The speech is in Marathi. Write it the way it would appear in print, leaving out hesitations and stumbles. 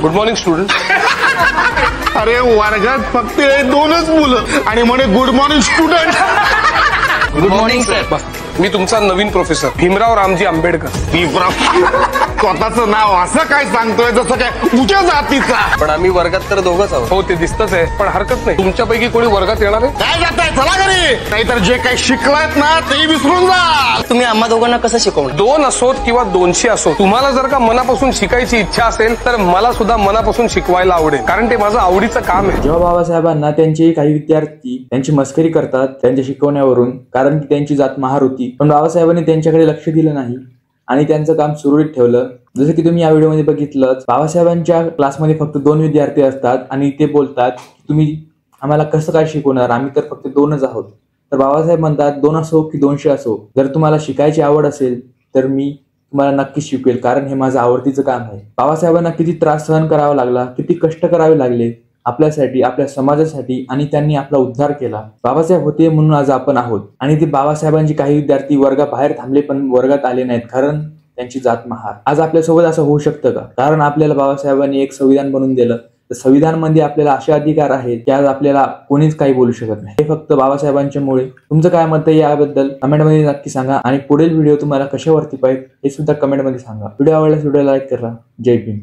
Good morning student. अरे वर्गात फक्त हे दोनच मुलं आणि म्हणे good morning student. Good morning sir. मी तुमचा नवीन प्रोफेसर भीमराव रामजी आंबेडकर. स्वतःचं नाव असं काय सांगतोय जसं काय उच्च जातीचा. पण आम्ही वर्गात तर दोघंच आहोत. हो ते दिसतच आहे, पण हरकत नाही. तुमच्यापैकी कोणी वर्गात येणार आहे? काय जाताय चला घरी, नाहीतर जे काही शिकलायत ना ते विसरून जा. तुम्ही आम्हा दोघांना कसं शिकवणार? 2 असोत किंवा 200 असो, तुम्हाला जर का मनापासून शिकायची इच्छा असेल तर मला सुद्धा मनापासून शिकवायला आवडेल, कारण ते माझं आवडीचं काम आहे. जेव्हा बाबासाहेबांना त्यांचे काही विद्यार्थी त्यांची मस्करी करतात त्यांच्या शिकवण्यावरून, कारण की त्यांची जात महार होती, पण बाबासाहेबांनी त्यांच्याकडे लक्ष दिलं नाही आणि त्यांचं काम सुरळीत ठेवलं. जसं की तुम्ही या व्हिडिओमध्ये बघितलं, बाबासाहेबांच्या क्लासमध्ये फक्त 2 विद्यार्थी असतात आणि ते बोलतात की तुम्ही आम्हाला कसं काय शिकवणार, आम्ही तर फक्त 2च आहोत. तर बाबासाहेब म्हणतात 2 असो की 200 असो, जर तुम्हाला शिकायची आवड असेल तर मी तुम्हाला नक्की शिकवेल, कारण हे माझं आवडतीचं काम आहे. बाबासाहेबांना किती त्रास सहन करावा लागला, किती कष्ट करावे लागले आपल्यासाठी, आपल्या समाजासाठी, आणि त्यांनी आपला उद्धार केला. बाबासाहेब होते म्हणून आज आपण आहोत. आणि ते बाबासाहेबांचे काही विद्यार्थी वर्गाबाहेर थांबले पण वर्गात आले नाहीत, कारण त्यांची जात महार. आज आपल्यासोबत असं होऊ शकतं का? कारण आपल्याला बाबासाहेबांनी एक संविधान बनवून दिलं. तर संविधानामध्ये आपल्याला असे अधिकार आहेत की आज आपल्याला कोणीच काही बोलू शकत नाही. हे फक्त बाबासाहेबांच्यामुळे. तुमचं काय मत आहे याबद्दल कमेंटमध्ये नक्की सांगा, आणि पुढील व्हिडिओ तुम्हाला कशावरती पाहिजे हे सुद्धा कमेंटमध्ये सांगा. व्हिडिओ आवडल्यास व्हिडिओ लाईक करा. जय भीम.